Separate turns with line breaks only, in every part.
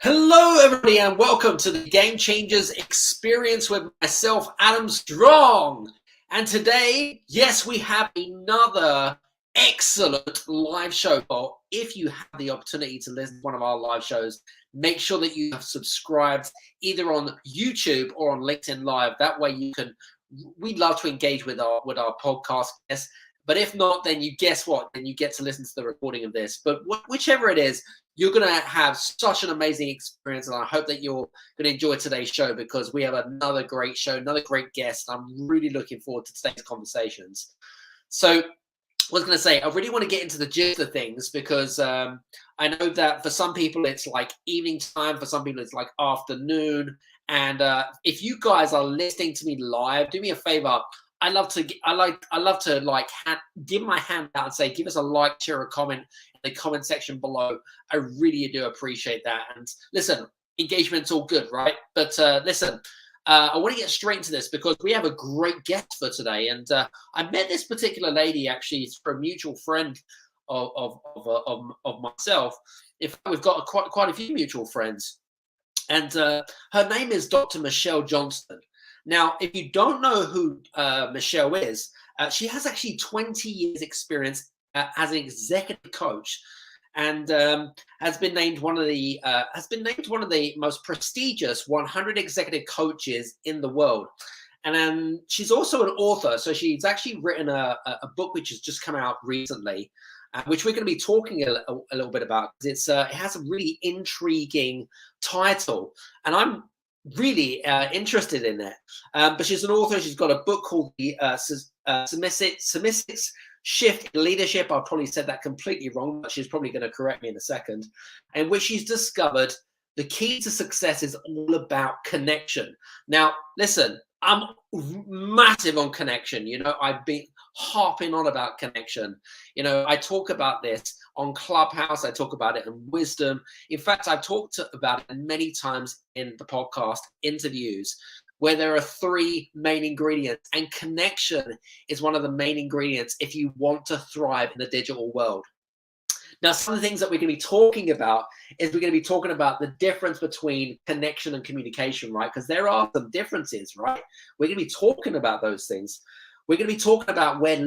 Hello, everybody, and welcome to the Game Changers Experience with myself, Adam Strong. And today, yes, we have another excellent live show. Well, if you have the opportunity to listen to one of our live shows, make sure that you have subscribed either on YouTube or on LinkedIn Live. That way you can, we'd love to engage with our podcast guests. But if not, then you guess what? Then you get to listen to the recording of this. But whichever it is, you're going to have such an amazing experience, and I hope that you're going to enjoy today's show because we have another great show, another great guest. I'm really looking forward to today's conversations. So I was going to say, I really want to get into the gist of things because I know that for some people it's like evening time, for some people it's like afternoon. And if you guys are listening to me live, do me a favor. I love to give my hand out and say, give us a like, share, a comment in the comment section below. I really do appreciate that. And listen, engagement's all good, right? But listen, I want to get straight into this because we have a great guest for today. And I met this particular lady actually through a mutual friend of myself. We've got quite a few mutual friends. And her name is Dr. Michelle Johnston. Now, if you don't know who Michelle is, she has actually 20 years experience as an executive coach, and has been named one of the most prestigious 100 executive coaches in the world. And she's also an author, so she's actually written a book which has just come out recently, which we're going to be talking a little bit about. It has a really intriguing title, and I'm really interested in it. But she's an author. She's got a book called the Seismic Shift in Leadership. I probably said that completely wrong, but she's probably going to correct me in a second. In which she's discovered the key to success is all about connection. Now, listen, I'm massive on connection. You know, I've been harping on about connection. You know, I talk about this on Clubhouse. I talk about it in Wisdom. In fact, I've talked about it many times in the podcast interviews where there are three main ingredients, and connection is one of the main ingredients if you want to thrive in the digital world. Now, some of the things that we're going to be talking about is we're going to be talking about the difference between connection and communication, right? Because there are some differences, right? We're going to be talking about those things. We're going to be talking about what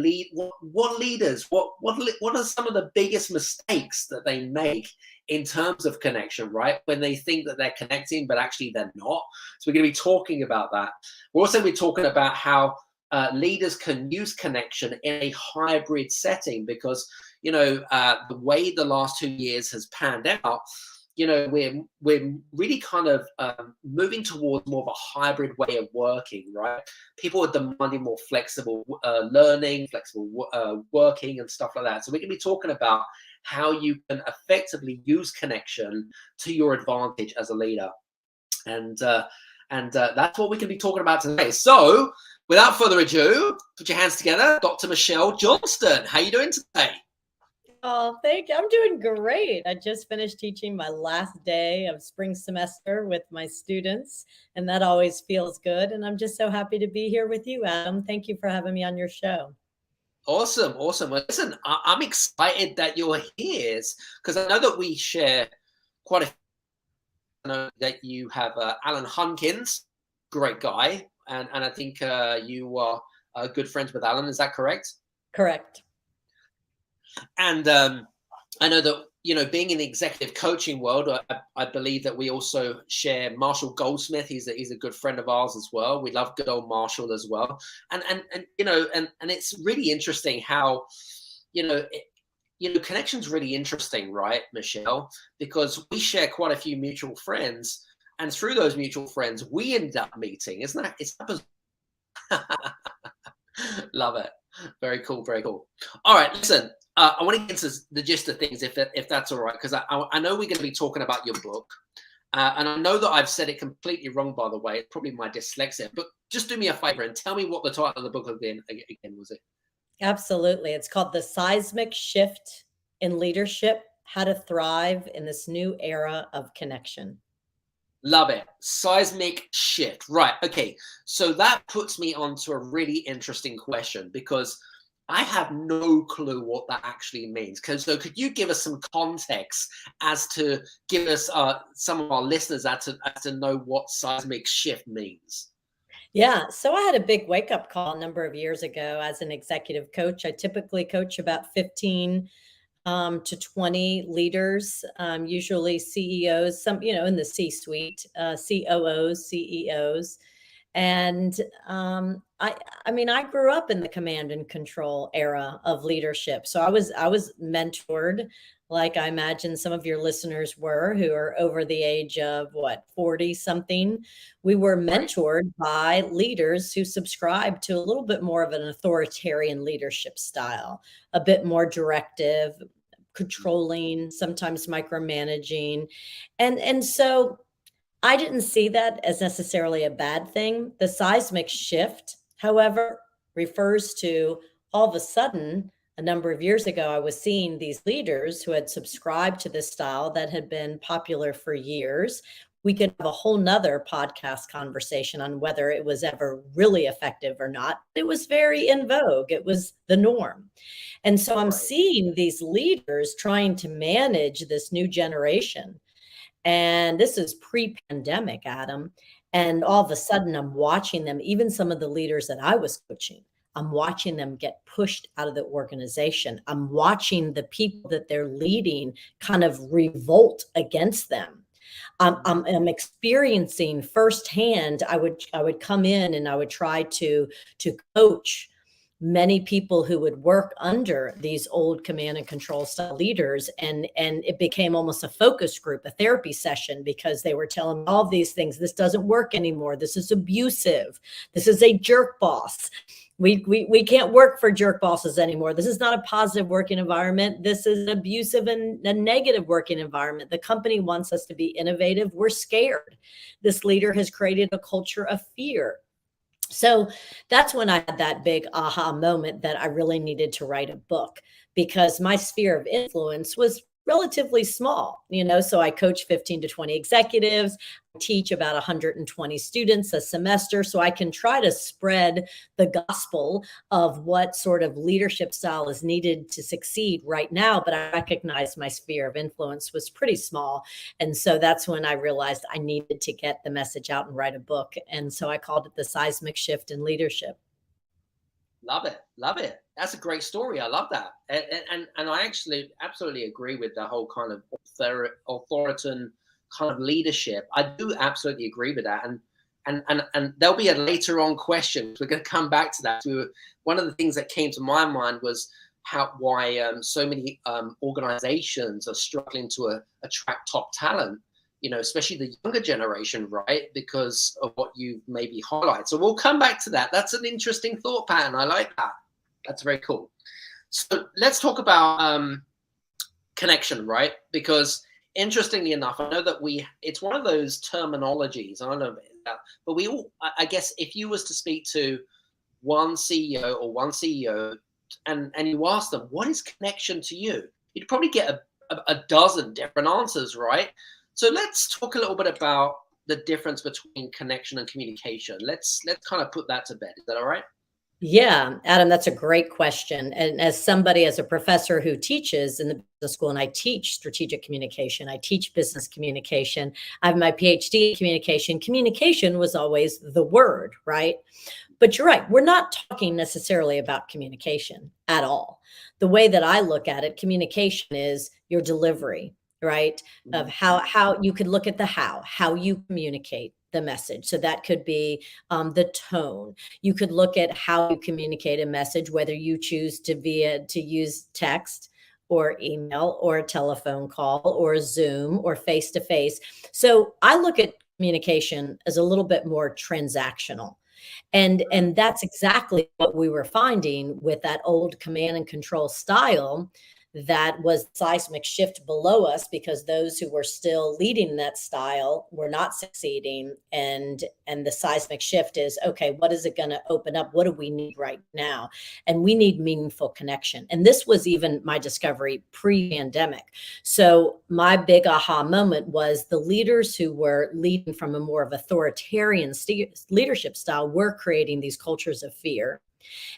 are some of the biggest mistakes that they make in terms of connection, right? When they think that they're connecting, but actually they're not. So we're going to be talking about that. We're also going to be talking about how leaders can use connection in a hybrid setting because, you know, the way the last 2 years has panned out, you know, we're really kind of moving towards more of a hybrid way of working, right? People are demanding more flexible learning, flexible working and stuff like that. So we're going to be talking about how you can effectively use connection to your advantage as a leader. And that's what we can be talking about today. So without further ado, put your hands together. Dr. Michelle Johnston, how are you doing today?
Oh, thank you. I'm doing great. I just finished teaching my last day of spring semester with my students, and that always feels good. And I'm just so happy to be here with you, Adam. Thank you for having me on your show.
Awesome. Well, listen, I'm excited that you're here because I know that we share quite a few. I know that you have Alan Hunkins, great guy, and I think you are good friends with Alan. Is that correct?
Correct.
And I know that, you know, being in the executive coaching world, I believe that we also share Marshall Goldsmith. He's a good friend of ours as well. We love good old Marshall as well. And you know, and it's really interesting how, you know, connection's really interesting, right, Michelle? Because we share quite a few mutual friends, and through those mutual friends, we end up meeting. Isn't that? It's love it. Very cool. All right, listen. I want to get into the gist of things, if that's all right, because I know we're going to be talking about your book, and I know that I've said it completely wrong, by the way. It's probably my dyslexia, but just do me a favor and tell me what the title of the book again was. It
Absolutely. It's called The Seismic Shift in Leadership: How to Thrive in This New Era of Connection.
Love it. Seismic shift. Right. Okay. So that puts me onto a really interesting question because I have no clue what that actually means. So could you give us some context as to give us some of our listeners as to know what seismic shift means?
Yeah. So I had a big wake up call a number of years ago as an executive coach. I typically coach about 15 to 20 leaders, usually CEOs, some, in the C suite, COOs, CEOs. And I mean, I grew up in the command and control era of leadership. So I was mentored, like I imagine some of your listeners were, who are over the age of what, 40 something. We were
Right.
mentored by leaders who subscribed to a little bit more of an authoritarian leadership style, a bit more directive, controlling, sometimes micromanaging. And so I didn't see that as necessarily a bad thing. The seismic shift, however, refers to all of a sudden, a number of years ago, I was seeing these leaders who had subscribed to this style that had been popular for years. We could have a whole nother podcast conversation on whether it was ever really effective or not. It was very in vogue. It was the norm. And so I'm
Right.
seeing these leaders trying to manage this new generation, and this is pre-pandemic, Adam. And all of a sudden, I'm watching them, even some of the leaders that I was coaching, I'm watching them get pushed out of the organization. I'm watching the people that they're leading kind of revolt against them. I'm experiencing firsthand. I would come in and I would try to coach many people who would work under these old command and control style leaders, and it became almost a focus group, a therapy session, because they were telling me all these things. This doesn't work anymore. This is abusive. This is a jerk boss. We can't work for jerk bosses anymore. This is not a positive working environment. This is an abusive and a negative working environment. The company wants us to be innovative. We're scared. This leader has created a culture of fear. So that's when I had that big aha moment that I really needed to write a book, because my sphere of influence was relatively small, so I coach 15 to 20 executives, teach about 120 students a semester. So I can try to spread the gospel of what sort of leadership style is needed to succeed right now. But I recognized my sphere of influence was pretty small. And so that's when I realized I needed to get the message out and write a book. And so I called it The Seismic Shift in Leadership.
Love it. Love it. That's a great story. I love that. And I actually absolutely agree with the whole kind of authoritarian kind of leadership. I do absolutely agree with that. And there'll be a later on question. We're going to come back to that. One of the things that came to my mind was why so many organizations are struggling to attract top talent, especially the younger generation, right? Because of what you maybe highlight. So we'll come back to that. That's an interesting thought pattern. I like that. That's very cool. So let's talk about connection, right? Because interestingly enough, I know that it's one of those terminologies. I don't know, but we all, I guess, if you was to speak to one CEO and you ask them, what is connection to you? You'd probably get a dozen different answers, right? So let's talk a little bit about the difference between connection and communication. Let's kind of put that to bed. Is that all right?
Yeah, Adam, that's a great question. And as a professor who teaches in the business school, and I teach strategic communication, I teach business communication, I have my Ph.D. in communication. Communication was always the word, right? But you're right, we're not talking necessarily about communication at all. The way that I look at it, communication is your delivery, right? Of how you could look at the how you communicate the message. So that could be the tone. You could look at how you communicate a message, whether you choose to use text or email or a telephone call or a Zoom or face to face. So I look at communication as a little bit more transactional. And that's exactly what we were finding with that old command and control style that was seismic shift below us, because those who were still leading that style were not succeeding. And the seismic shift is, okay, what is it going to open up? What do we need right now? And we need meaningful connection. And this was even my discovery pre-pandemic. So my big aha moment was the leaders who were leading from a more of authoritarian leadership style were creating these cultures of fear.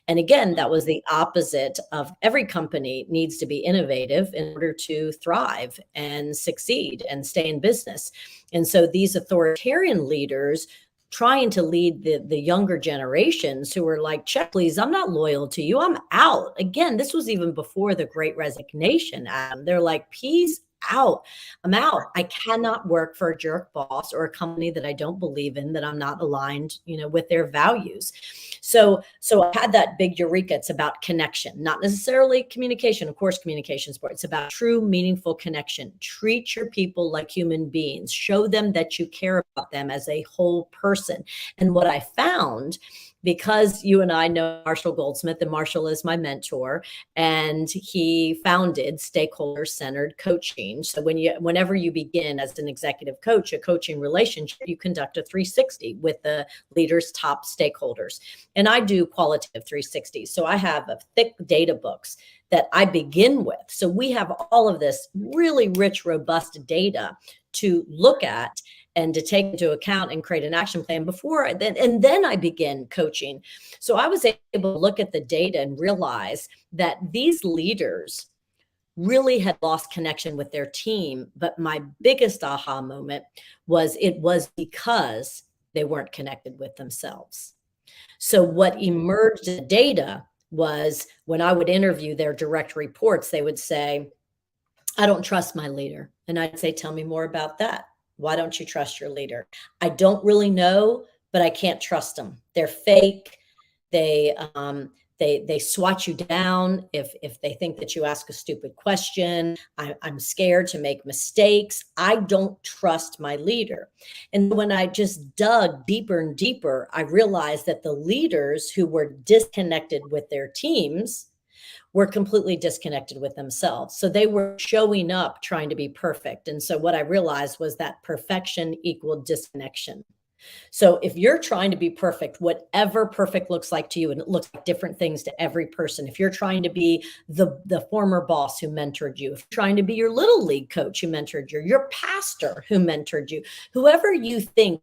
And again, that was the opposite of every company needs to be innovative in order to thrive and succeed and stay in business. And so these authoritarian leaders trying to lead the younger generations who were like, check, please, I'm not loyal to you. I'm out. Again, this was even before the Great Resignation. They're like, peace out. I'm out. I cannot work for a jerk boss or a company that I don't believe in, that I'm not aligned, with their values. So I had that big eureka. It's about connection, not necessarily communication. Of course, communication is important. It's about true, meaningful connection. Treat your people like human beings. Show them that you care about them as a whole person. And what I found, because you and I know Marshall Goldsmith, and Marshall is my mentor, and he founded stakeholder-centered coaching. So whenever you begin as an executive coach, a coaching relationship, you conduct a 360 with the leader's top stakeholders. And I do qualitative 360. So I have a thick data books that I begin with. So we have all of this really rich, robust data to look at and to take into account and create an action plan and then I begin coaching. So I was able to look at the data and realize that these leaders really had lost connection with their team. But my biggest aha moment was because they weren't connected with themselves. So what emerged in the data was, when I would interview their direct reports, they would say, I don't trust my leader. And I'd say, tell me more about that. Why don't you trust your leader? I don't really know, but I can't trust them. They're fake. They swat you down if they think that you ask a stupid question. I'm scared to make mistakes. I don't trust my leader. And when I just dug deeper and deeper, I realized that the leaders who were disconnected with their teams were completely disconnected with themselves. So they were showing up trying to be perfect. And so what I realized was that perfection equaled disconnection. So if you're trying to be perfect, whatever perfect looks like to you, and it looks like different things to every person. If you're trying to be the former boss who mentored you, if you're trying to be your little league coach who mentored you, your pastor who mentored you, whoever you think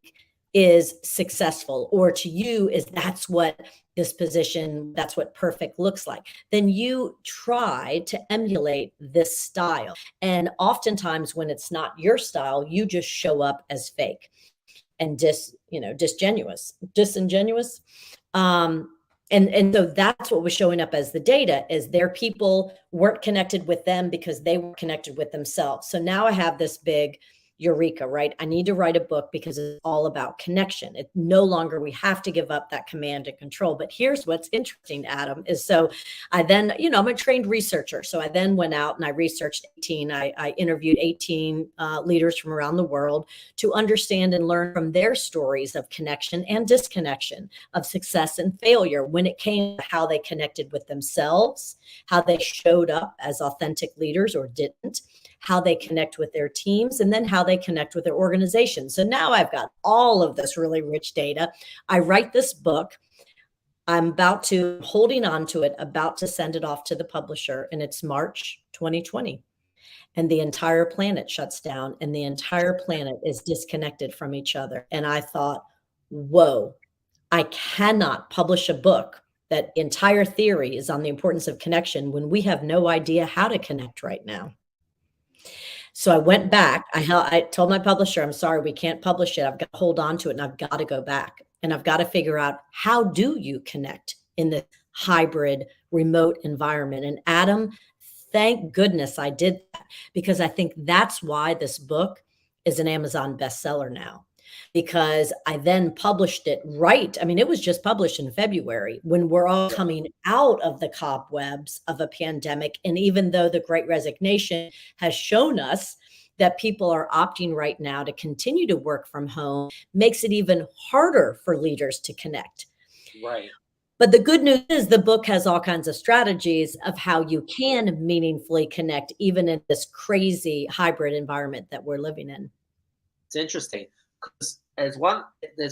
is successful, or to you is that's what this position, that's what perfect looks like, then you try to emulate this style. And oftentimes when it's not your style, you just show up as fake and disingenuous. And so that's what was showing up as the data, is their people weren't connected with them because they weren't connected with themselves. So now I have this big eureka, right? I need to write a book because it's all about connection. It no longer, we have to give up that command and control. But here's what's interesting, Adam, is so I then, I'm a trained researcher. So I then went out and I researched I interviewed 18 leaders from around the world to understand and learn from their stories of connection and disconnection, of success and failure, when it came to how they connected with themselves, how they showed up as authentic leaders or didn't, how they connect with their teams, and then how they connect with their organization. So now I've got all of this really rich data. I write this book. I'm holding on to it, about to send it off to the publisher, and it's March 2020. And the entire planet shuts down, and the entire planet is disconnected from each other. And I thought, whoa, I cannot publish a book that entire theory is on the importance of connection when we have no idea how to connect right now. So I went back. I told my publisher, I'm sorry, we can't publish it. I've got to hold on to it, and I've got to go back, and I've got to figure out, how do you connect in the hybrid remote environment? And Adam, thank goodness I did that, because I think that's why this book is an Amazon bestseller now, because I then published it it was just published in February, when we're all coming out of the cobwebs of a pandemic. And even though the Great Resignation has shown us that people are opting right now to continue to work from home, makes it even harder for leaders to connect.
Right.
But the good news is the book has all kinds of strategies of how you can meaningfully connect, even in this crazy hybrid environment that we're living in.
It's interesting, because there's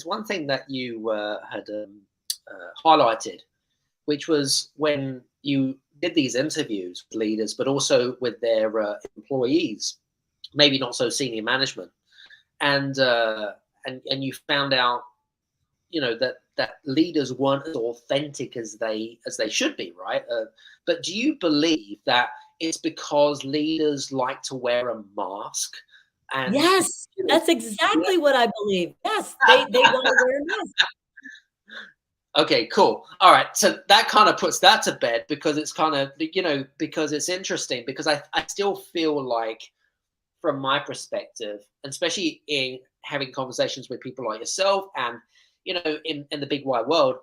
one thing that you had highlighted, which was when you did these interviews with leaders, but also with their employees, maybe not so senior management, and you found out, that that leaders weren't as authentic as they should be, right? But do you believe that it's because leaders like to wear a mask? And
Yes, that's exactly what I believe. Yes, they want to wear a mask.
okay, cool. All right. So that kind of puts that to bed, because it's kind of, because it's interesting, because I still feel like, from my perspective, and especially in having conversations with people like yourself and, in the big wide world,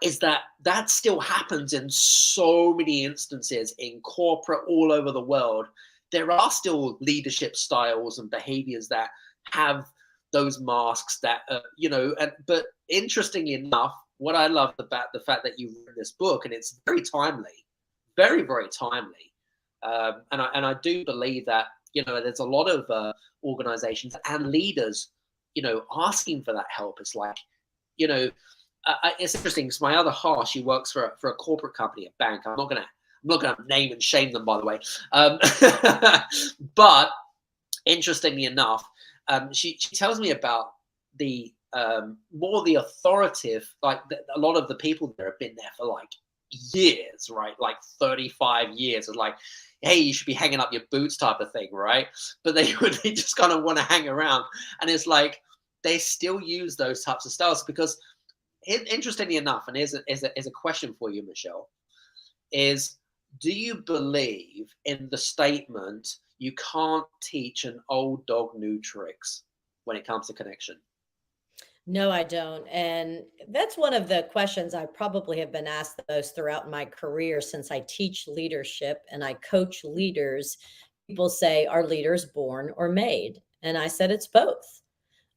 is that still happens in so many instances in corporate all over the world. There are still leadership styles and behaviors that have those masks that, but interestingly enough, what I love about the fact that you read this book, and it's very timely, very, very timely. And I do believe that, there's a lot of organizations and leaders, asking for that help. It's like, it's interesting because my other half, she works for a corporate company, a bank. I'm not gonna name and shame them, by the way. But interestingly enough, she tells me about the more the authoritative, like a lot of the people there have been there for like years, right? Like 35 years. It's like, hey, you should be hanging up your boots type of thing, right? But they just kind of want to hang around, and it's like they still use those types of styles because. Interestingly enough, and here's a question for you, Michelle, is do you believe in the statement, you can't teach an old dog new tricks when it comes to connection?
No, I don't. And that's one of the questions I probably have been asked the most throughout my career since I teach leadership and I coach leaders. People say, are leaders born or made? And I said, it's both.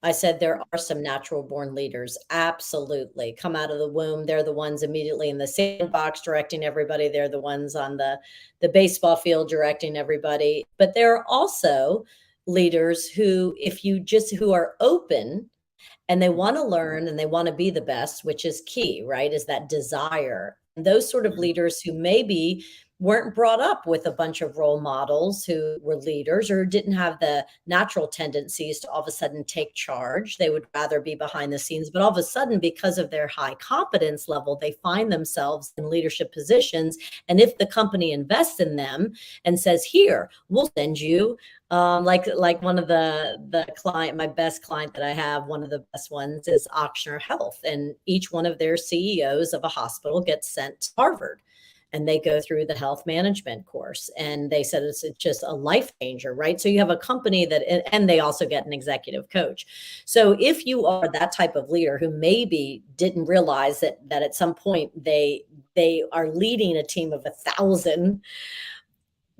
I said, there are some natural born leaders. Absolutely. Come out of the womb. They're the ones immediately in the sandbox directing everybody. They're the ones on the baseball field directing everybody. But there are also leaders who, who are open and they want to learn and they want to be the best, which is key, right? Is that desire. And those sort of leaders who maybe weren't brought up with a bunch of role models who were leaders or didn't have the natural tendencies to all of a sudden take charge. They would rather be behind the scenes, but all of a sudden, because of their high competence level, they find themselves in leadership positions. And if the company invests in them and says, here, we'll send you, like one of my best client that I have, one of the best ones is Ochsner Health. And each one of their CEOs of a hospital gets sent to Harvard. And they go through the health management course. And they said it's just a life changer, right? So you have a company and they also get an executive coach. So if you are that type of leader who maybe didn't realize that at some point they are leading a team of 1,000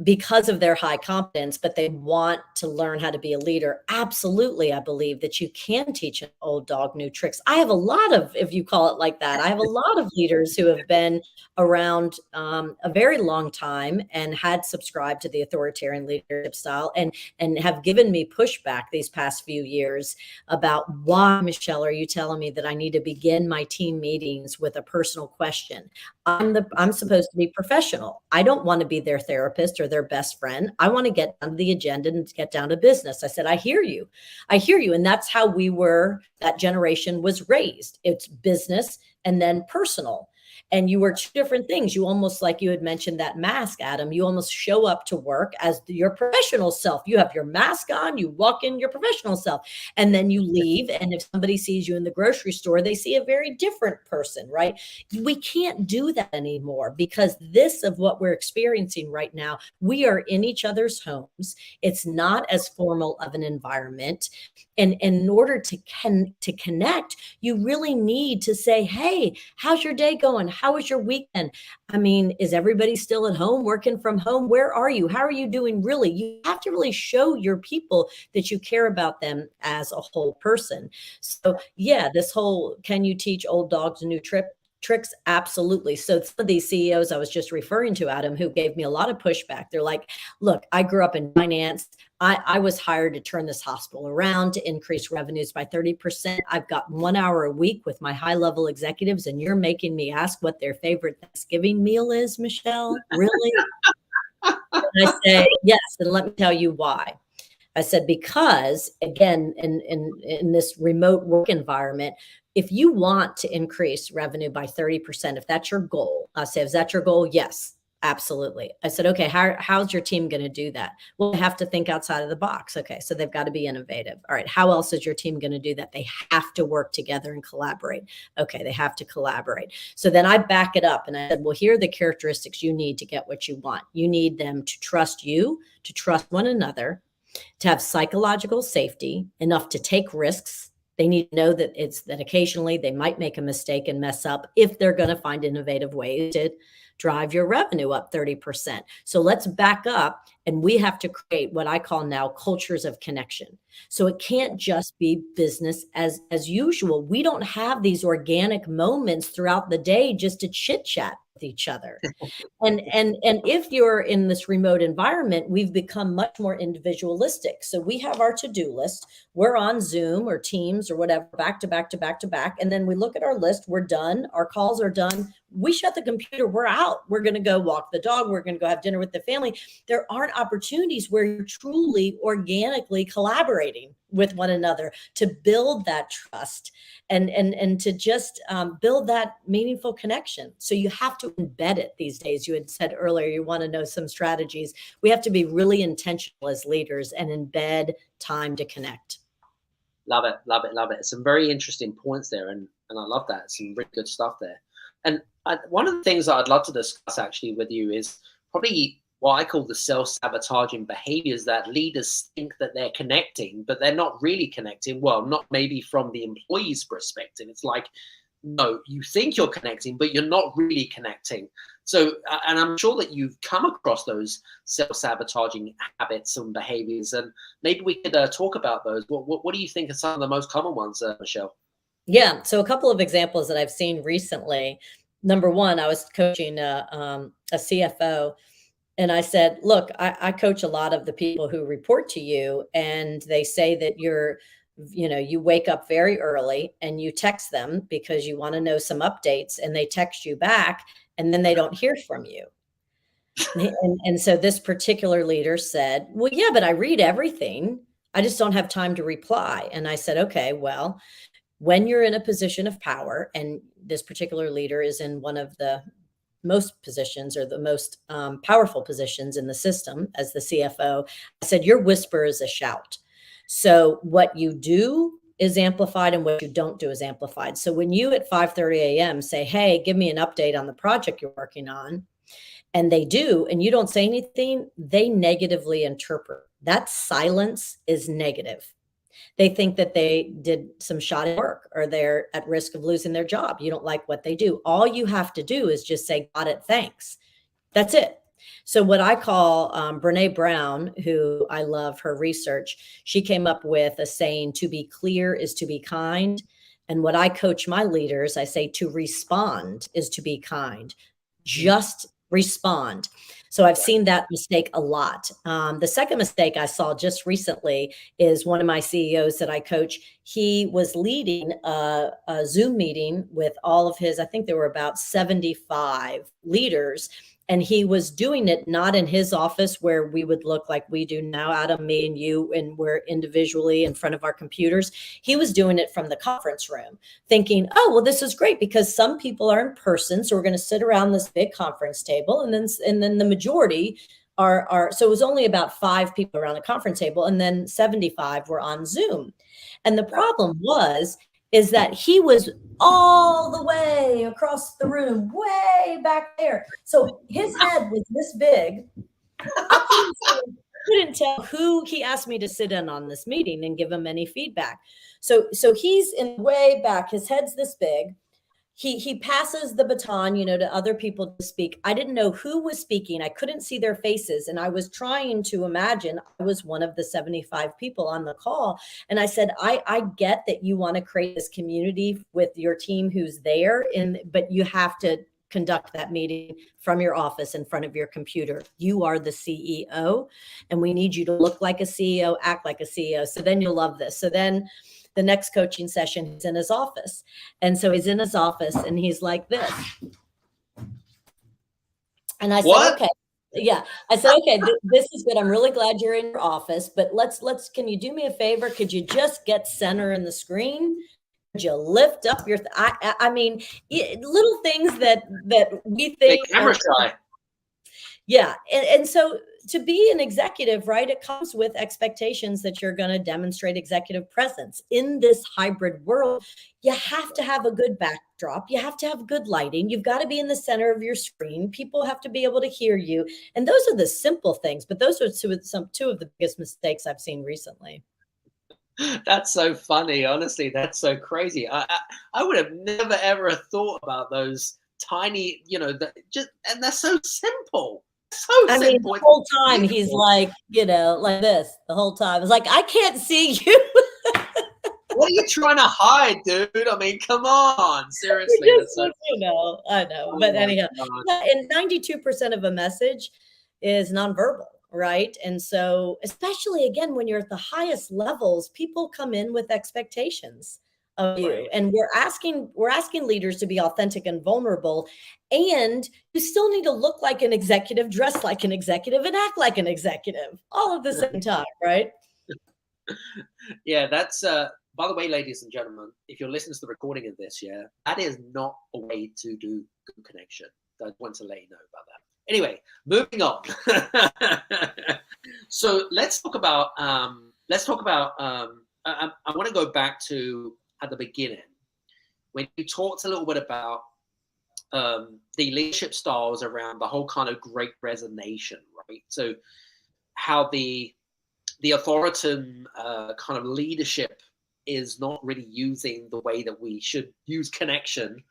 because of their high competence, but they want to learn how to be a leader. Absolutely. I believe that you can teach an old dog new tricks. I have a lot of, if you call it like that, I have a lot of leaders who have been around a very long time and had subscribed to the authoritarian leadership style and have given me pushback these past few years about why, Michelle, are you telling me that I need to begin my team meetings with a personal question? I'm supposed to be professional. I don't want to be their therapist or their best friend. I want to get down to the agenda and get down to business. I said, I hear you. And that's how that generation was raised. It's business and then personal. And you were two different things. You almost, like you had mentioned that mask, Adam, you almost show up to work as your professional self. You have your mask on, you walk in your professional self, and then you leave. And if somebody sees you in the grocery store, they see a very different person, right? We can't do that anymore because of what we're experiencing right now, we are in each other's homes. It's not as formal of an environment. And in order to connect, you really need to say, hey, how's your day going? How was your weekend? I mean, is everybody still at home, working from home? Where are you? How are you doing? Really, you have to really show your people that you care about them as a whole person. So yeah, this whole, can you teach old dogs a new tricks? Absolutely. So some of these CEOs I was just referring to, Adam, who gave me a lot of pushback. They're like, look, I grew up in finance. I was hired to turn this hospital around, to increase revenues by 30%. I've got 1 hour a week with my high-level executives, and you're making me ask what their favorite Thanksgiving meal is, Michelle? Really? And I say, yes, and let me tell you why. I said, because again, in this remote work environment, if you want to increase revenue by 30%, if that's your goal, I said, is that your goal? Yes, absolutely. I said, okay, how's your team going to do that? Well, they have to think outside of the box. Okay, so they've got to be innovative. All right, how else is your team going to do that? They have to work together and collaborate. Okay, they have to collaborate. So then I back it up and I said, well, here are the characteristics you need to get what you want. You need them to trust you, to trust one another, to have psychological safety, enough to take risks. They need to know that occasionally they might make a mistake and mess up if they're going to find innovative ways to drive your revenue up 30%. So let's back up, and we have to create what I call now cultures of connection. So it can't just be business as usual. We don't have these organic moments throughout the day just to chit chat with each other. And if you're in this remote environment, we've become much more individualistic. So we have our to-do list. We're on Zoom or Teams or whatever, back to back to back to back. And then we look at our list. We're done. Our calls are done. We shut the computer. We're out. We're going to go walk the dog. We're going to go have dinner with the family. There aren't opportunities where you're truly organically collaborating with one another to build that trust and to just build that meaningful connection. So you have to embed it these days. You had said earlier, you want to know some strategies. We have to be really intentional as leaders and embed time to connect.
Love it, love it, love it. Some very interesting points there, and I love that. Some really good stuff there. And one of the things that I'd love to discuss actually with you is probably what I call the self-sabotaging behaviors that leaders think that they're connecting, but they're not really connecting. Well, not maybe from the employee's perspective. It's like, no, you think you're connecting, but you're not really connecting. So, and I'm sure that you've come across those self-sabotaging habits and behaviors, and maybe we could talk about those. What do you think are some of the most common ones, Michelle?
Yeah. So a couple of examples that I've seen recently. Number one, I was coaching a CFO, and I said, look, I coach a lot of the people who report to you, and they say that you wake up very early and you text them because you want to know some updates, and they text you back and then they don't hear from you. And so this particular leader said, well, yeah, but I read everything. I just don't have time to reply. And I said, okay, well, when you're in a position of power, and this particular leader is in one of the most positions or the most powerful positions in the system as the CFO, I said, your whisper is a shout. So what you do is amplified and what you don't do is amplified. So when you at 5:30 a.m. say, hey, give me an update on the project you're working on, and they do, and you don't say anything, they negatively interpret. That silence is negative. They think that they did some shoddy work or they're at risk of losing their job. You don't like what they do. All you have to do is just say, got it, thanks. That's it. So what I call Brene Brown, who I love her research, she came up with a saying, to be clear is to be kind. And what I coach my leaders, I say to respond is to be kind. Just respond. So I've seen that mistake a lot. The second mistake I saw just recently is one of my CEOs that I coach. He was leading a Zoom meeting with all of his, I think there were about 75 leaders. And he was doing it not in his office where we would look like we do now, Adam, me and you, and we're individually in front of our computers. He was doing it from the conference room, thinking, oh, well, this is great because some people are in person. So we're going to sit around this big conference table. And then the majority are, so it was only about 5 people around the conference table. And then 75 were on Zoom. And the problem is that he was all the way across the room, way back there. So his head was this big. I couldn't tell who he asked me to sit in on this meeting and give him any feedback. So he's in way back. His head's this big. He passes the baton, to other people to speak. I didn't know who was speaking. I couldn't see their faces. And I was trying to imagine I was one of the 75 people on the call. And I said, I get that you want to create this community with your team who's there, but you have to conduct that meeting from your office in front of your computer. You are the CEO, and we need you to look like a CEO, act like a CEO. So then you'll love this. So then the next coaching session, he's in his office. And so he's in his office and he's like this. And I said, okay. Yeah. I said, okay, this is good. I'm really glad you're in your office, but can you do me a favor? Could you just get center in the screen? Could you lift up your, I mean, little things that we
Big
think
camera
are,
shy.
yeah. And so to be an executive, right, it comes with expectations that you're going to demonstrate executive presence in this hybrid world. You have to have a good backdrop. You have to have good lighting. You've got to be in the center of your screen. People have to be able to hear you. And those are the simple things, but those are two of the biggest mistakes I've seen recently.
That's so funny. Honestly, that's so crazy. I would have never ever thought about those tiny, and they're so simple. So
I mean,
simple.
the
It's
whole time he's
beautiful.
like, like this the whole time. It's like, I can't see you.
What are you trying to hide, dude? I mean, come on. Seriously, that's so
I know.
oh
But
my
anyhow,
God.
yeah, and 92% of a message is nonverbal, right? And so, especially again, when you're at the highest levels, people come in with expectations of you.
Right.
And we're asking leaders to be authentic and vulnerable. And you still need to look like an executive, dress like an executive, and act like an executive all at the same time, right?
Yeah, that's by the way, ladies and gentlemen, if you're listening to the recording of this, yeah, that is not a way to do good connection. I want to let you know about that. Anyway, moving on. So let's talk about I want to go back to at the beginning when you talked a little bit about the leadership styles around the whole kind of great resignation, right? So how the authoritarian kind of leadership is not really using the way that we should use connection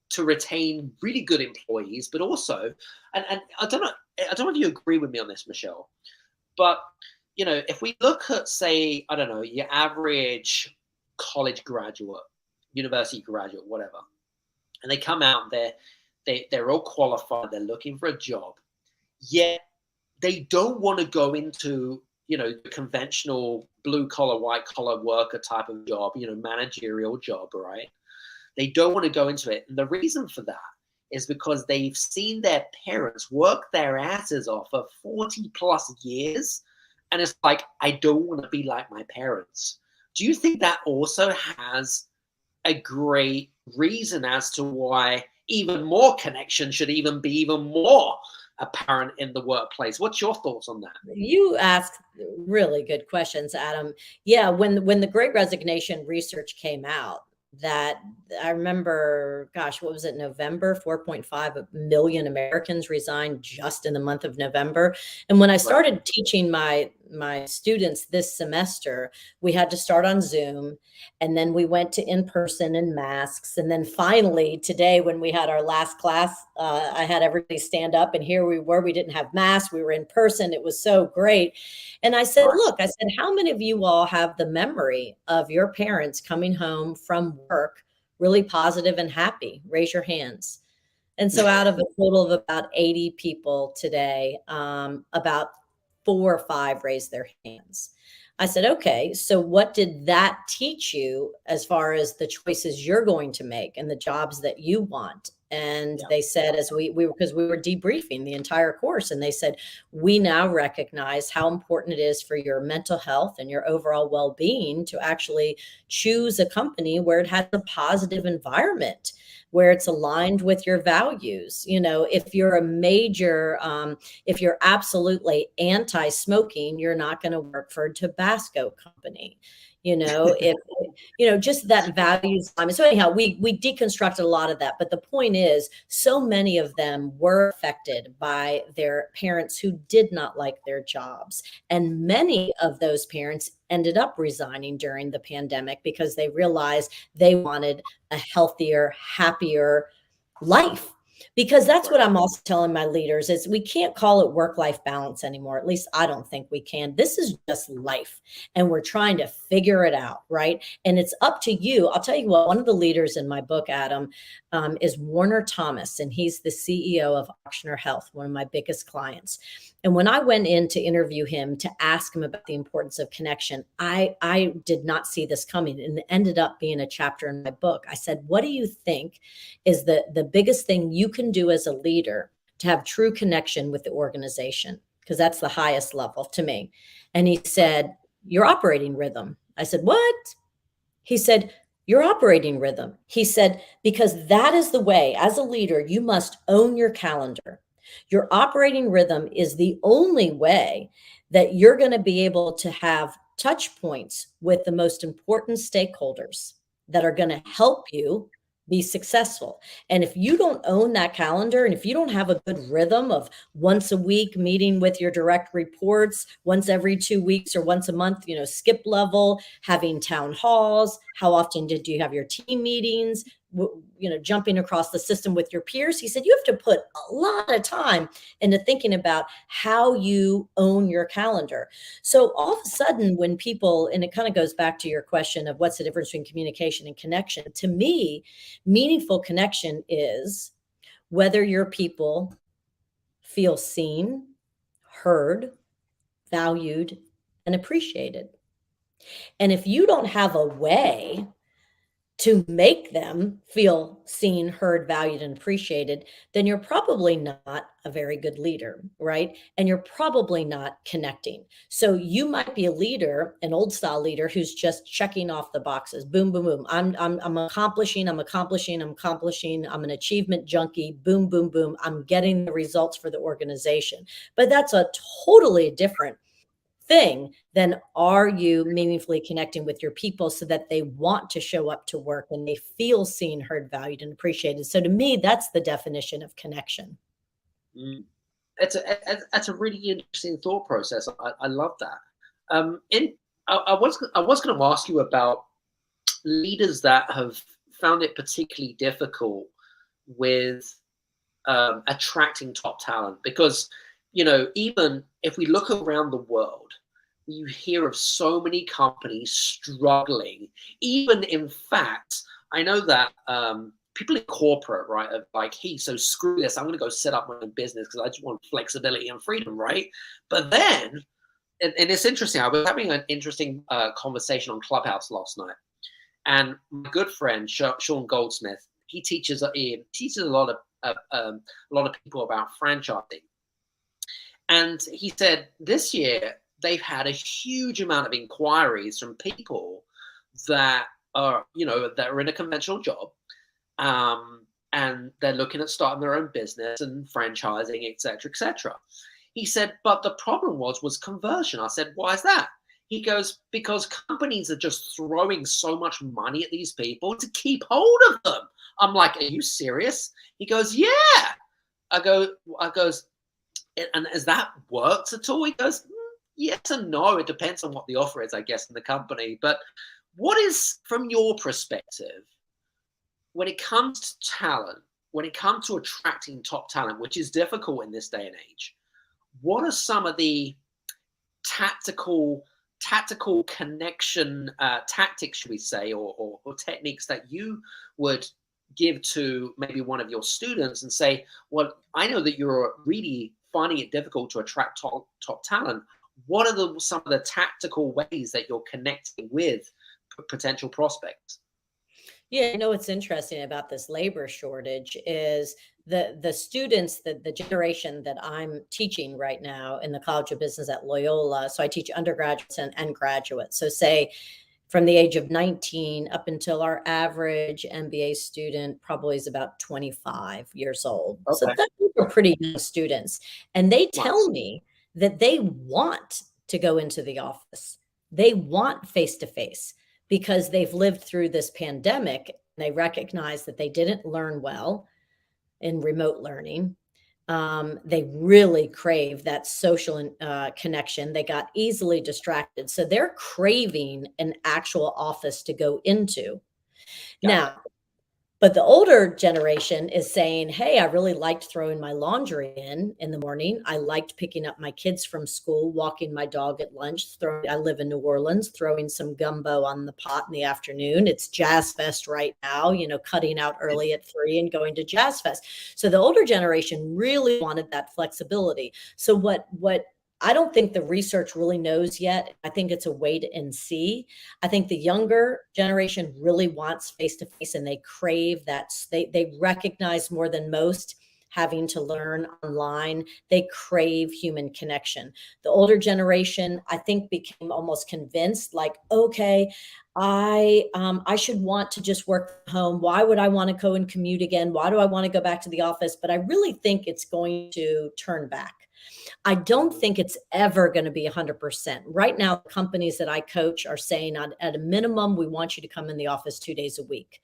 to retain really good employees, but also, and I don't know if you agree with me on this, Michelle, but if we look at, say, I don't know, your average college graduate, university graduate, whatever, and they come out, they're all qualified, they're looking for a job, yet they don't want to go into the conventional blue collar, white collar worker type of job, managerial job, right? They don't want to go into it. And the reason for that is because they've seen their parents work their asses off for 40 plus years. And it's like, I don't want to be like my parents. Do you think that also has a great reason as to why even more connection should even be even more apparent in the workplace? What's your thoughts on that?
You ask really good questions, Adam. Yeah, when the Great Resignation research came out, that I remember, gosh, what was it, November? 4.5 million Americans resigned just in the month of November. And when I started teaching my students this semester, we had to start on Zoom, and then we went to in-person and masks. And then finally today, when we had our last class, I had everybody stand up, and here we were, we didn't have masks, we were in person. It was so great. And I said, look, how many of you all have the memory of your parents coming home from work really positive and happy? Raise your hands. And so out of a total of about 80 people today, about 4 or 5 raised their hands. I said, okay, so what did that teach you as far as the choices you're going to make and the jobs that you want? And they said, as because we were debriefing the entire course, and they said, we now recognize how important it is for your mental health and your overall well-being to actually choose a company where it has a positive environment, where it's aligned with your values. If you're if you're absolutely anti-smoking, you're not going to work for a Tabasco company. If just that values. So anyhow, we deconstructed a lot of that. But the point is, so many of them were affected by their parents who did not like their jobs. And many of those parents ended up resigning during the pandemic because they realized they wanted a healthier, happier life. Because that's what I'm also telling my leaders is we can't call it work-life balance anymore. At least I don't think we can. This is just life. And we're trying to figure it out, right? And it's up to you. I'll tell you what, one of the leaders in my book, Adam, is Warner Thomas, and he's the CEO of Auctioner Health, one of my biggest clients. And when I went in to interview him to ask him about the importance of connection, I did not see this coming, and it ended up being a chapter in my book. I said, what do you think is the biggest thing you can do as a leader to have true connection with the organization, because that's the highest level to me. And he said, your operating rhythm. I said, what? He said, your operating rhythm. He said, because that is the way, as a leader, you must own your calendar. Your operating rhythm is the only way that you're going to be able to have touch points with the most important stakeholders that are going to help you be successful. And if you don't own that calendar, and if you don't have a good rhythm of once a week meeting with your direct reports, once every 2 weeks or once a month, skip level, having town halls, how often did you have your team meetings, jumping across the system with your peers. He said, you have to put a lot of time into thinking about how you own your calendar. So all of a sudden, when people, and it kind of goes back to your question of what's the difference between communication and connection, to me, meaningful connection is whether your people feel seen, heard, valued, and appreciated. And if you don't have a way to make them feel seen, heard, valued, and appreciated, then you're probably not a very good leader, right? And you're probably not connecting. So you might be a leader, an old style leader, who's just checking off the boxes. Boom, boom, boom. I'm accomplishing. I'm an achievement junkie. Boom, boom, boom. I'm getting the results for the organization. But that's a totally different thing than, are you meaningfully connecting with your people so that they want to show up to work and they feel seen, heard, valued, and appreciated? So to me, that's the definition of connection.
That's a really interesting thought process. I love that. I was going to ask you about leaders that have found it particularly difficult with attracting top talent, because even if we look around the world, you hear of so many companies struggling. Even, in fact, I know that people in corporate, right, are like, hey, so screw this, I'm going to go set up my own business because I just want flexibility and freedom, right? But then, and it's interesting, I was having an interesting conversation on Clubhouse last night, and my good friend Sean Goldsmith, he teaches a lot of people about franchising. And he said this year they've had a huge amount of inquiries from people that are, that are in a conventional job, and they're looking at starting their own business and franchising, et cetera, et cetera. He said, but the problem was conversion. I said, why is that? He goes, because companies are just throwing so much money at these people to keep hold of them. I'm like, are you serious? He goes, yeah. I goes, and has that worked at all? He goes, yes and no. It depends on what the offer is, I guess, in the company. But what is, from your perspective, when it comes to talent, when it comes to attracting top talent, which is difficult in this day and age, what are some of the tactical connection tactics, should we say, or techniques that you would give to maybe one of your students and say, well, I know that you're really finding it difficult to attract top talent. What are some of the tactical ways that you're connecting with potential prospects?
Yeah, what's interesting about this labor shortage is the students, the generation that I'm teaching right now in the College of Business at Loyola. So I teach undergraduates and graduates. So say from the age of 19 up until our average MBA student probably is about 25 years old. Okay. So those are pretty young students. And they tell me that they want to go into the office. They want face-to-face because they've lived through this pandemic. And they recognize that they didn't learn well in remote learning. They really crave that social connection. They got easily distracted. So they're craving an actual office to go into. Now, but the older generation is saying, hey, I really liked throwing my laundry in the morning. I liked picking up my kids from school, walking my dog at lunch. I live in New Orleans, throwing some gumbo on the pot in the afternoon. It's Jazz Fest right now, cutting out early at 3 and going to Jazz Fest. So the older generation really wanted that flexibility. So what I don't think the research really knows yet. I think it's a wait and see. I think the younger generation really wants face-to-face, and they crave that. They recognize more than most having to learn online. They crave human connection. The older generation, I think, became almost convinced, like, okay, I should want to just work from home. Why would I want to go and commute again? Why do I want to go back to the office? But I really think it's going to turn back. I don't think it's ever going to be 100%. Right now, companies that I coach are saying at a minimum, we want you to come in the office 2 days a week,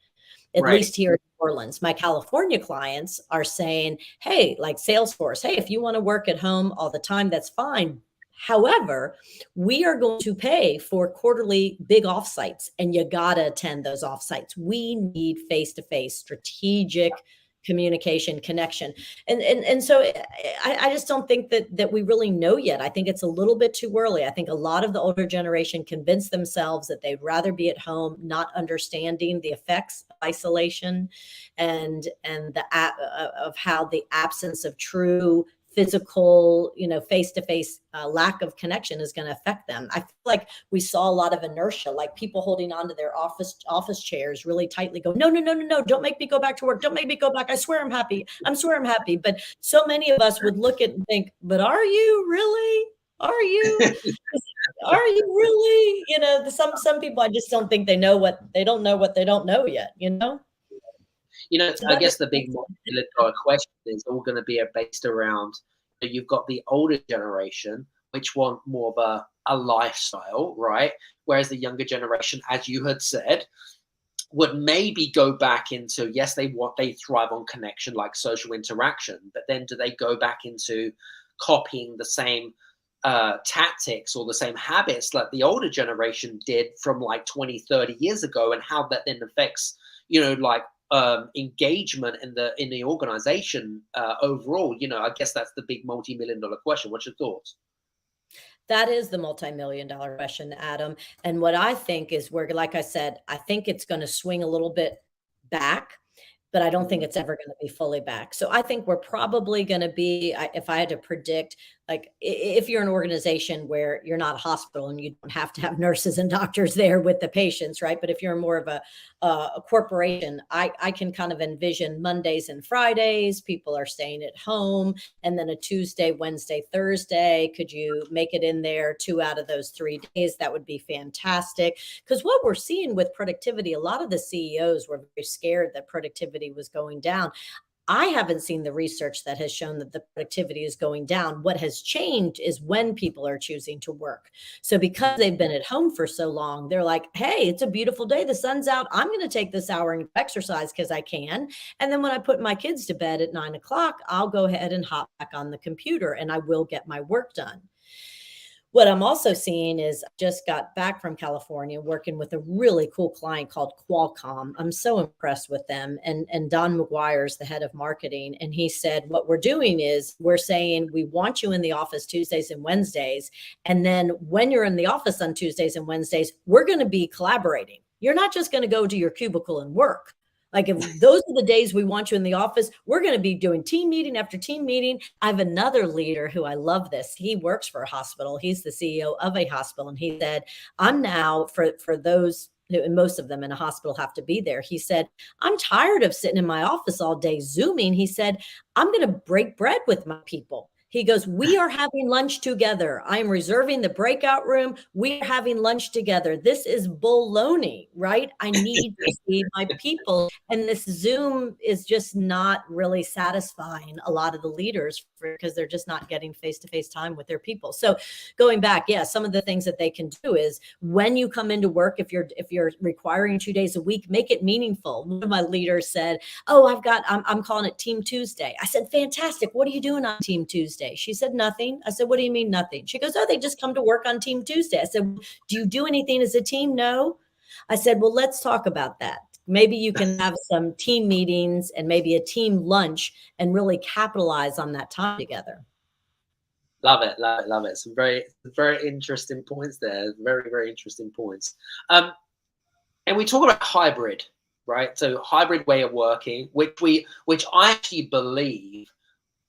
at
Right.
least here in New Orleans. My California clients are saying, hey, like Salesforce, hey, if you want to work at home all the time, that's fine. However, we are going to pay for quarterly big offsites, and you got to attend those offsites. We need face-to-face strategic communication, connection. And so I just don't think that we really know yet. I think it's a little bit too early. I think a lot of the older generation convinced themselves that they'd rather be at home, not understanding the effects of isolation and the of how the absence of true physical, face-to-face lack of connection is going to affect them. I feel like we saw a lot of inertia, like people holding onto their office chairs really tightly, go, no, don't make me go back to work. Don't make me go back. I swear I'm happy. But so many of us would look at and think, but are you really? Are you? Are you really? Some people, I just don't think they don't know what they don't know yet,
I guess the big million-dollar question is all going to be based around, you've got the older generation, which want more of a lifestyle, right? Whereas the younger generation, as you had said, would maybe go back into, yes, they thrive on connection, like social interaction, but then do they go back into copying the same tactics or the same habits like the older generation did from like 20, 30 years ago, and how that then affects, engagement in the organization overall? I guess that's the big multi-million-dollar question. What's your thoughts?
That is the multi-million-dollar question, Adam. And what I think is, like I said, I think it's going to swing a little bit back, but I don't think it's ever going to be fully back. So I think we're probably going to be, if I had to predict, like if you're an organization where you're not a hospital and you don't have to have nurses and doctors there with the patients, right? But if you're more of a corporation, I can kind of envision Mondays and Fridays, people are staying at home, and then a Tuesday, Wednesday, Thursday. Could you make it in there 2 out of those 3 days? That would be fantastic. Because what we're seeing with productivity, a lot of the CEOs were very scared that productivity was going down. I haven't seen the research that has shown that the productivity is going down. What has changed is when people are choosing to work. So because they've been at home for so long, they're like, hey, it's a beautiful day. The sun's out. I'm going to take this hour and exercise because I can. And then when I put my kids to bed at 9 o'clock, I'll go ahead and hop back on the computer and I will get my work done. What I'm also seeing is I just got back from California working with a really cool client called Qualcomm. I'm so impressed with them. And Don McGuire is the head of marketing. And he said, what we're doing is we're saying we want you in the office Tuesdays and Wednesdays. And then when you're in the office on Tuesdays and Wednesdays, we're going to be collaborating. You're not just going to go to your cubicle and work. Like if those are the days we want you in the office, we're going to be doing team meeting after team meeting. I have another leader who I love this. He works for a hospital. He's the CEO of a hospital. And he said, I'm now for those, and most of them in a hospital have to be there. He said, I'm tired of sitting in my office all day Zooming. He said, I'm going to break bread with my people. He goes, we are having lunch together. I am reserving the breakout room. We are having lunch together. This is baloney, right? I need to see my people. And this Zoom is just not really satisfying a lot of the leaders because they're just not getting face-to-face time with their people. So going back, yeah, some of the things that they can do is when you come into work, if you're requiring 2 days a week, make it meaningful. One of my leaders said, oh, I'm calling it Team Tuesday. I said, fantastic. What are you doing on Team Tuesday? She said, nothing. I said, what do you mean nothing? She goes, oh, they just come to work on Team Tuesday. I said, do you do anything as a team? No. I said, well, let's talk about that. Maybe you can have some team meetings and maybe a team lunch and really capitalize on that time together.
Love it, love it, love it. Some very, very interesting points there. Very, very interesting points. And we talk about hybrid, right? So hybrid way of working, which I actually believe,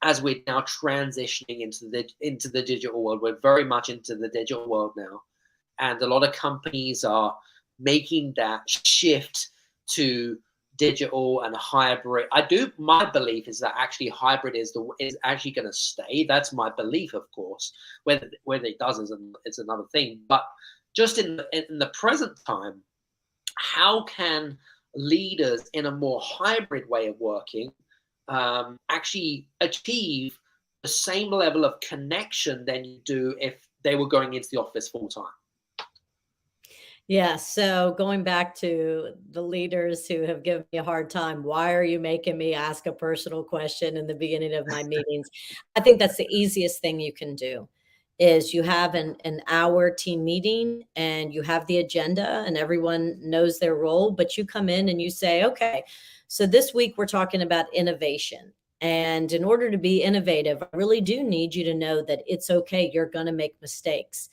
as we're now transitioning into the digital world, we're very much into the digital world now, and a lot of companies are making that shift to digital and hybrid. My belief is that actually hybrid is actually going to stay. That's my belief, of course. Whether it does is another thing. But just in the present time, how can leaders in a more hybrid way of working actually achieve the same level of connection than you do if they were going into the office full time?
Yeah. So going back to the leaders who have given me a hard time, why are you making me ask a personal question in the beginning of my meetings? I think that's the easiest thing you can do is you have an hour team meeting and you have the agenda and everyone knows their role, but you come in and you say, okay, so this week we're talking about innovation. And in order to be innovative, I really do need you to know that it's okay. You're going to make mistakes.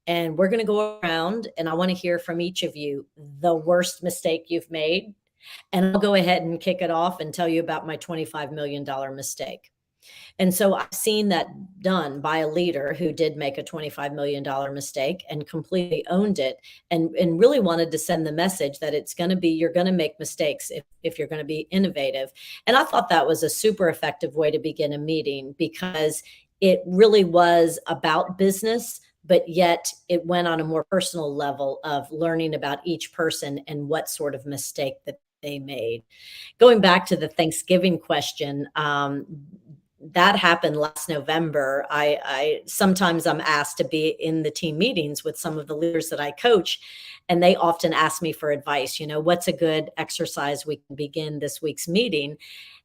And we're going to go around and I want to hear from each of you the worst mistake you've made. And I'll go ahead and kick it off and tell you about my $25 million mistake. And so I've seen that done by a leader who did make a $25 million mistake and completely owned it and really wanted to send the message that you're going to make mistakes if you're going to be innovative. And I thought that was a super effective way to begin a meeting because it really was about business, but yet it went on a more personal level of learning about each person and what sort of mistake that they made. Going back to the Thanksgiving question, that happened last November. Sometimes I'm asked to be in the team meetings with some of the leaders that I coach, and they often ask me for advice. What's a good exercise we can begin this week's meeting?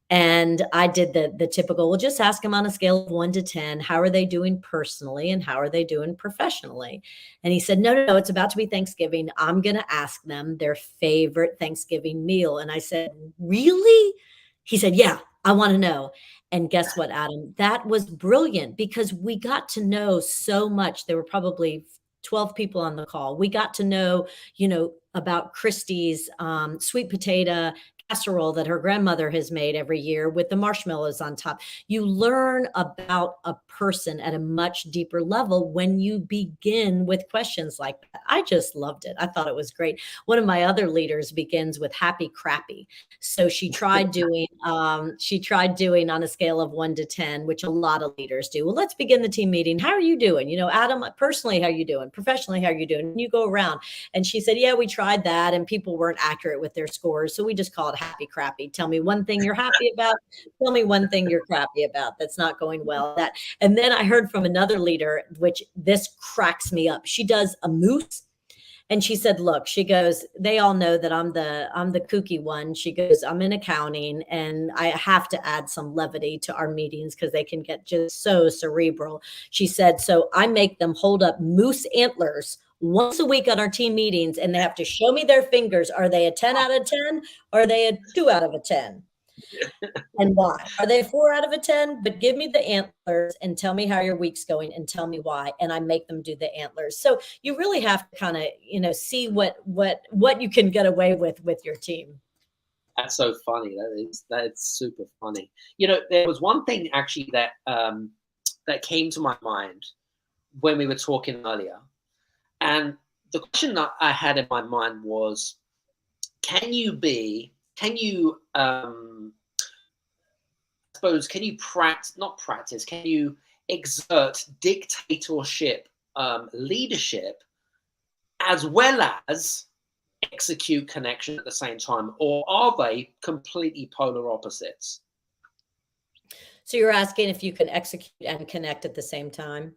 And I did the typical, we'll just ask them on a scale of 1 to 10, how are they doing personally and how are they doing professionally? And he said, no, it's about to be Thanksgiving. I'm going to ask them their favorite Thanksgiving meal. And I said, really? He said, yeah, I want to know. And guess what, Adam? That was brilliant because we got to know so much. There were probably 12 people on the call. We got to know, about Christy's sweet potato casserole that her grandmother has made every year with the marshmallows on top. You learn about a person at a much deeper level when you begin with questions like that. I just loved it. I thought it was great. One of my other leaders begins with happy crappy. So she tried doing on a scale of 1 to 10, which a lot of leaders do. Well, let's begin the team meeting. How are you doing? Adam, personally, how are you doing? Professionally, how are you doing? And you go around. And she said, yeah, we tried that and people weren't accurate with their scores. So we just call it happy crappy. Tell me one thing you're happy about. Tell me one thing you're crappy about that's not going well. And then I heard from another leader, which this cracks me up. She does a moose. And she said, look, she goes, they all know that I'm the kooky one. She goes, I'm in accounting and I have to add some levity to our meetings because they can get just so cerebral. She said, so I make them hold up moose antlers once a week on our team meetings and they have to show me their fingers. Are they a 10 out of 10? Or are they a 2 out of a 10? And why? Are they a 4 out of a 10? But give me the antlers and tell me how your week's going and tell me why. And I make them do the antlers. So you really have to kind of, see what you can get away with your team.
That's so funny. That's super funny. There was one thing actually that came to my mind when we were talking earlier. And the question that I had in my mind was, can you exert dictatorship, leadership, as well as execute connection at the same time? Or are they completely polar opposites?
So you're asking if you can execute and connect at the same time?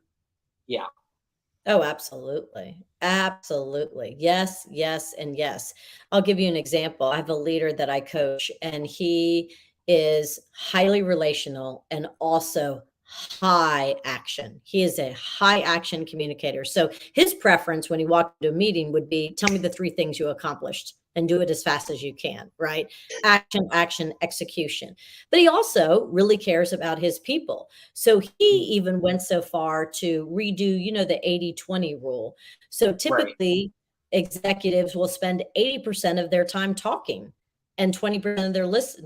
Yeah.
Oh, absolutely. Absolutely. Yes, yes, and yes. I'll give you an example. I have a leader that I coach, and he is highly relational and also high action. He is a high action communicator. So his preference when he walked into a meeting would be, tell me the 3 things you accomplished and do it as fast as you can, right? Action, action, execution. But he also really cares about his people. So he even went so far to redo, the 80-20 rule. So typically executives will spend 80% of their time talking and 20%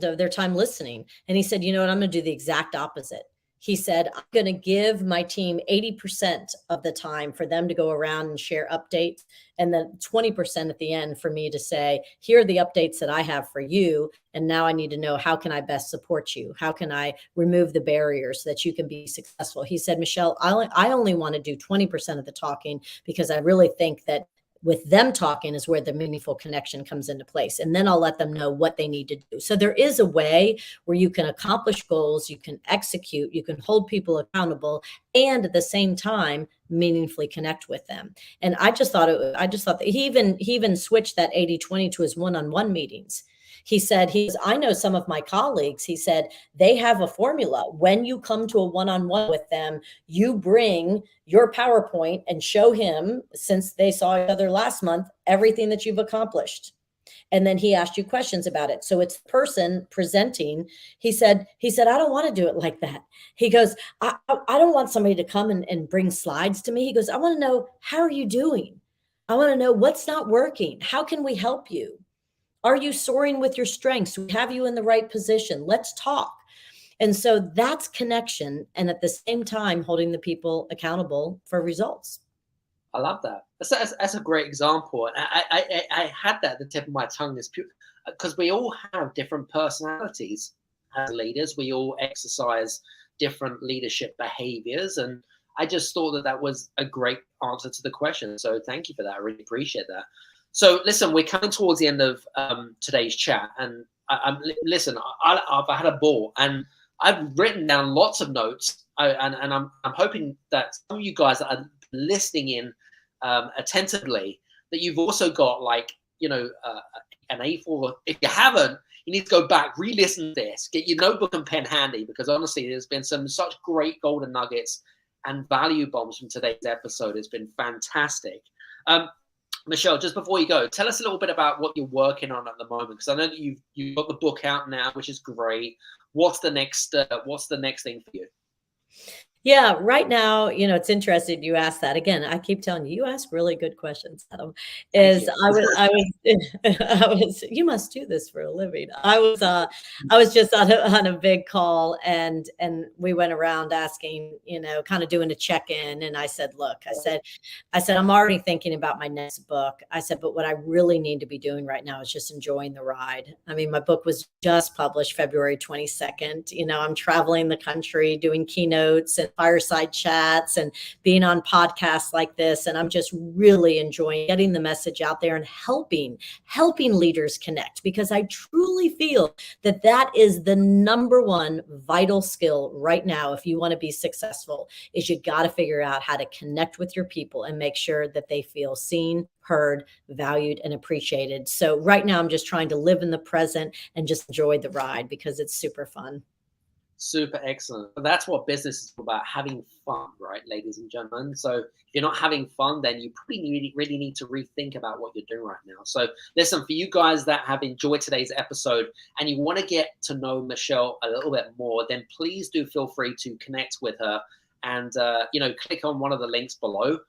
of their time listening. And he said, you know what, I'm going to do the exact opposite. He said, I'm going to give my team 80% of the time for them to go around and share updates, and then 20% at the end for me to say, here are the updates that I have for you. And now I need to know, how can I best support you? How can I remove the barriers so that you can be successful? He said, Michelle, I only want to do 20% of the talking, because I really think that with them talking is where the meaningful connection comes into place. And then I'll let them know what they need to do. So there is a way where you can accomplish goals, you can execute, you can hold people accountable, and at the same time, meaningfully connect with them. And I just thought that he even switched that 80-20 to his one-on-one meetings. He said, I know some of my colleagues, he said, they have a formula. When you come to a one-on-one with them, you bring your PowerPoint and show him, since they saw each other last month, everything that you've accomplished. And then he asked you questions about it. So it's the person presenting. He said, I don't want to do it like that. He goes, I don't want somebody to come and bring slides to me. He goes, I want to know, how are you doing? I want to know what's not working. How can we help you? Are you soaring with your strengths? We have you in the right position. Let's talk. And so that's connection. And at the same time, holding the people accountable for results.
I love that. That's a great example. And I had that at the tip of my tongue, because we all have different personalities as leaders. We all exercise different leadership behaviors. And I just thought that was a great answer to the question. So thank you for that. I really appreciate that. So listen, we're coming towards the end of today's chat, and I've had a ball, and I've written down lots of notes, and I'm hoping that some of you guys that are listening in attentively, that you've also got, like, an A4. If you haven't, you need to go back, re-listen to this, get your notebook and pen handy, because honestly, there's been such great golden nuggets and value bombs from today's episode. It's been fantastic. Michelle, just before you go, tell us a little bit about what you're working on at the moment, because I know that you've got the book out now, which is great. What's the next thing for you?
Yeah, right now, it's interesting you asked that. Again, I keep telling you, you ask really good questions, Adam. I was, you must do this for a living. I was just on a big call, and we went around asking, kind of doing a check-in. And I said, look, I said, I'm already thinking about my next book. I said, but what I really need to be doing right now is just enjoying the ride. I mean, my book was just published February 22nd. I'm traveling the country doing keynotes and fireside chats and being on podcasts like this. And I'm just really enjoying getting the message out there and helping leaders connect, because I truly feel that is the number one vital skill right now. If you want to be successful, is you got to figure out how to connect with your people and make sure that they feel seen, heard, valued, and appreciated. So right now I'm just trying to live in the present and just enjoy the ride, because it's super fun.
Super excellent. That's what business is about, having fun, right, ladies and gentlemen? So if you're not having fun, then you probably really need to rethink about what you're doing right now. So listen, for you guys that have enjoyed today's episode and you want to get to know Michelle a little bit more, then please do feel free to connect with her and, click on one of the links below.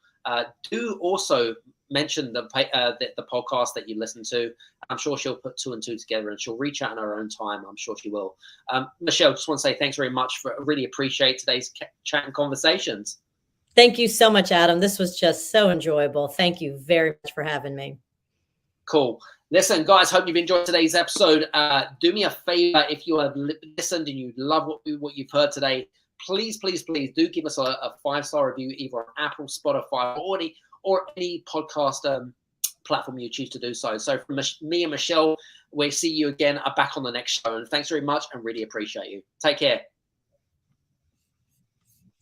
Do also mention the podcast that you listen to. I'm sure she'll put 2 and 2 together, and she'll reach out in her own time. I'm sure she will. Michelle, just want to say thanks very much. Really appreciate today's chat and conversations.
Thank you so much, Adam. This was just so enjoyable. Thank you very much for having me.
Cool. Listen, guys, hope you've enjoyed today's episode. Do me a favor, if you have listened and you love what you've heard today, please do give us a 5-star review, either on Apple, Spotify, or any podcast platform you choose to do so. So from me and Michelle, we'll see you again back on the next show. And thanks very much, and really appreciate you. Take care.